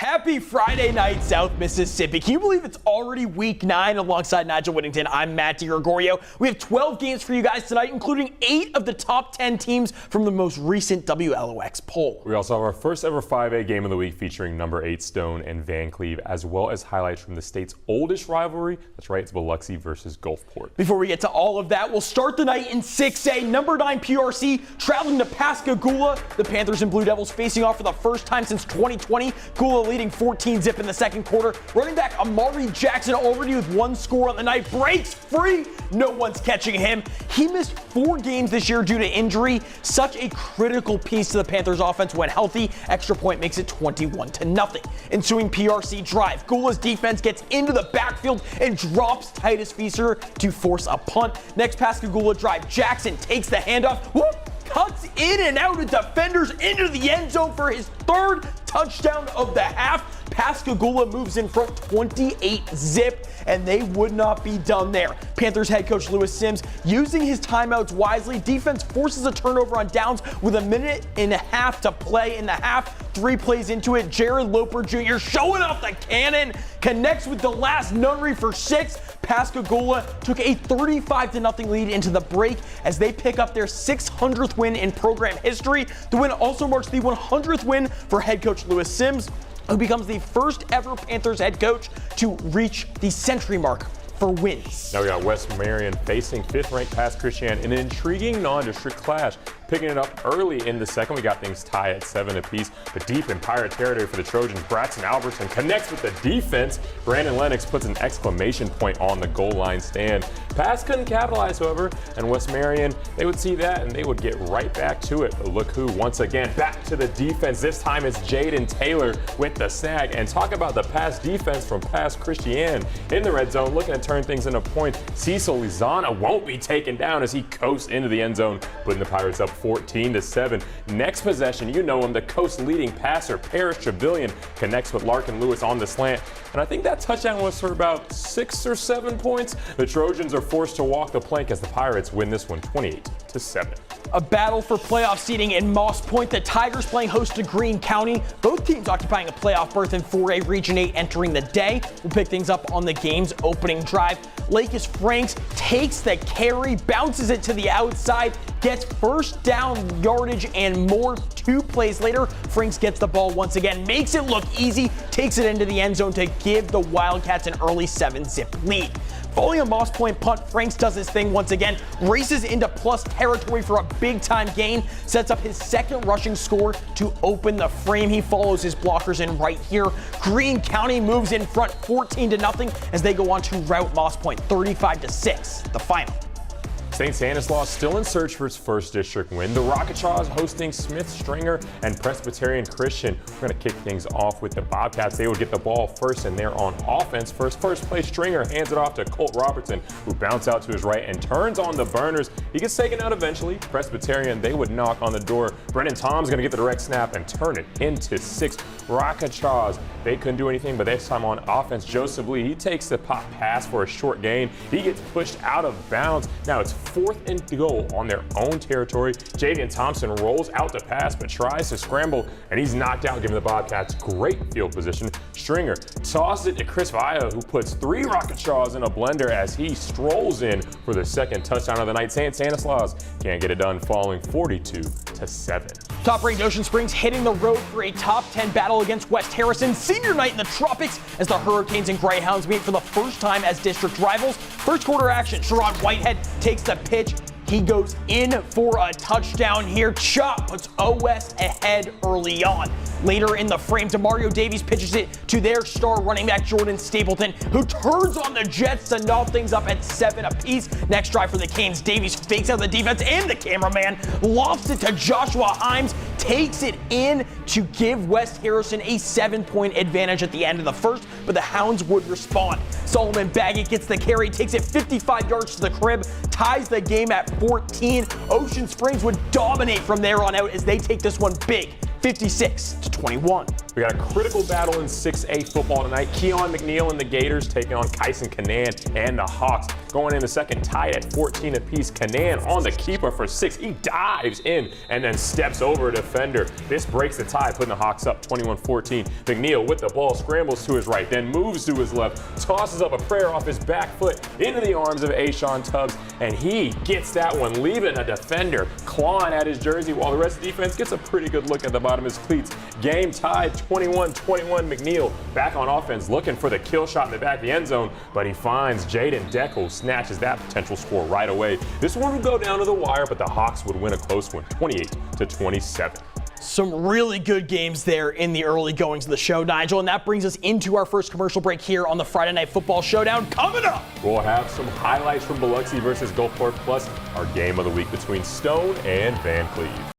Happy Friday night, South Mississippi. Can you believe it's already week 9 alongside Nigel Whittington? I'm Matt DiGregorio. We have 12 games for you guys tonight, including 8 of the top 10 teams from the most recent WLOX poll. We also have our first ever 5A game of the week featuring number 8 Stone and Van Cleve, as well as highlights from the state's oldest rivalry. That's right, it's Biloxi versus Gulfport. Before we get to all of that, we'll start the night in 6A. Number 9 PRC traveling to Pascagoula. The Panthers and Blue Devils facing off for the first time since 2020. Gula leading 14-zip in the second quarter. Running back Amari Jackson already with 1 score on the night. Breaks free. No one's catching him. He missed 4 games this year due to injury. Such a critical piece to the Panthers offense when healthy. Extra point makes it 21-0. Ensuing PRC drive. Gula's defense gets into the backfield and drops Titus Fieser to force a punt. Next Pascagoula drive. Jackson takes the handoff. Whoop! Cuts in and out of defenders into the end zone for his 3rd touchdown of the half. Pascagoula moves in front 28-zip, and they would not be done there. Panthers head coach Lewis Sims using his timeouts wisely. Defense forces a turnover on downs with 1.5 minutes to play in the half. 3 plays into it, Jared Loper Jr. showing off the cannon, connects with the last nunnery for 6. Pascagoula took a 35-0 lead into the break as they pick up their 600th win in program history. The win also marks the 100th win for head coach Lewis Sims, who becomes the first ever Panthers head coach to reach the century mark for wins. Now we got West Marion facing 5th-ranked Pass Christian in an intriguing non-district clash. Picking it up early in the second, we got things tied at 7 apiece, but deep in Pirate territory for the Trojans. Braxton Albertson connects with the defense. Brandon Lennox puts an exclamation point on the goal line stand. Pass couldn't capitalize, however, and West Marion, they would see that and they would get right back to it. But look who, once again, back to the defense. This time it's Jaden Taylor with the snag. And talk about the pass defense from Pass Christian in the red zone, looking to turn things into points. Cecil Lizana won't be taken down as he coasts into the end zone, putting the Pirates up 14-7. Next possession, you know him, the coast leading passer, Paris Trevelyan, connects with Larkin Lewis on the slant. And I think that touchdown was for about 6 or 7 points. The Trojans are forced to walk the plank as the Pirates win this one 28-7. A battle for playoff seeding in Moss Point. The Tigers playing host to Greene County. Both teams occupying a playoff berth in 4A Region 8 entering the day. We'll pick things up on the game's opening drive. Lakis Franks takes the carry, bounces it to the outside, gets first down yardage and more. 2 plays later, Franks gets the ball once again, makes it look easy, takes it into the end zone to give the Wildcats an early 7-zip lead. Following a Moss Point punt, Franks does his thing once again, races into plus territory for a big-time gain, sets up his 2nd rushing score to open the frame. He follows his blockers in right here. Greene County moves in front 14-0 as they go on to rout Moss Point 35-6, the final. St. Stanislaus still in search for its 1st district win. The Rocketchaws hosting Smith Stringer and Presbyterian Christian. We're going to kick things off with the Bobcats. They would get the ball first, and they're on offense. First play, Stringer hands it off to Colt Robertson, who bounces out to his right and turns on the burners. He gets taken out eventually. Presbyterian, they would knock on the door. Brendan Tom's going to get the direct snap and turn it into 6. Rocketchaws, they couldn't do anything, but this time on offense, Joseph Lee, he takes the pop pass for a short gain. He gets pushed out of bounds. Now it's 4th and goal on their own territory. Javian Thompson rolls out to pass, but tries to scramble, and he's knocked out, giving the Bobcats great field position. Stringer tosses it to Chris Vaya, who puts 3 Rocketchaws in a blender as he strolls in for the 2nd touchdown of the night. St. Stanislaus can't get it done, falling 42-7. Top-ranked Ocean Springs hitting the road for a top 10 battle against West Harrison. Senior night in the tropics as the Hurricanes and Greyhounds meet for the first time as district rivals. First quarter action, Sherrod Whitehead takes the pitch. He goes in for a touchdown here. Chop puts OS ahead early on. Later in the frame, Demario Davies pitches it to their star running back Jordan Stapleton, who turns on the Jets to knock things up at 7 apiece. Next drive for the Canes, Davies fakes out the defense and the cameraman, lofts it to Joshua Himes, takes it in to give West Harrison a 7-point advantage at the end of the first, but the Hounds would respond. Solomon Baggett gets the carry, takes it 55 yards to the crib, ties the game at 14. Ocean Springs would dominate from there on out as they take this one big, 56-21. We got a critical battle in 6A football tonight. Keon McNeil and the Gators taking on Kyson Canaan and the Hawks. Going in the second, tied at 14 apiece. Canaan on the keeper for 6. He dives in and then steps over a defender. This breaks the tie, putting the Hawks up 21-14. McNeil with the ball, scrambles to his right, then moves to his left, tosses up a prayer off his back foot into the arms of Ashawn Tubbs, and he gets that one, leaving a defender clawing at his jersey while the rest of the defense gets a pretty good look at the bottom of his cleats. Game tied 21-21. McNeil back on offense looking for the kill shot in the back of the end zone, but he finds Jaden Deckel, snatches that potential score right away. This one would go down to the wire, but the Hawks would win a close one, 28-27. Some really good games there in the early goings of the show, Nigel, and that brings us into our first commercial break here on the Friday Night Football Showdown. Coming up, we'll have some highlights from Biloxi versus Gulfport, plus our game of the week between Stone and Van Cleve.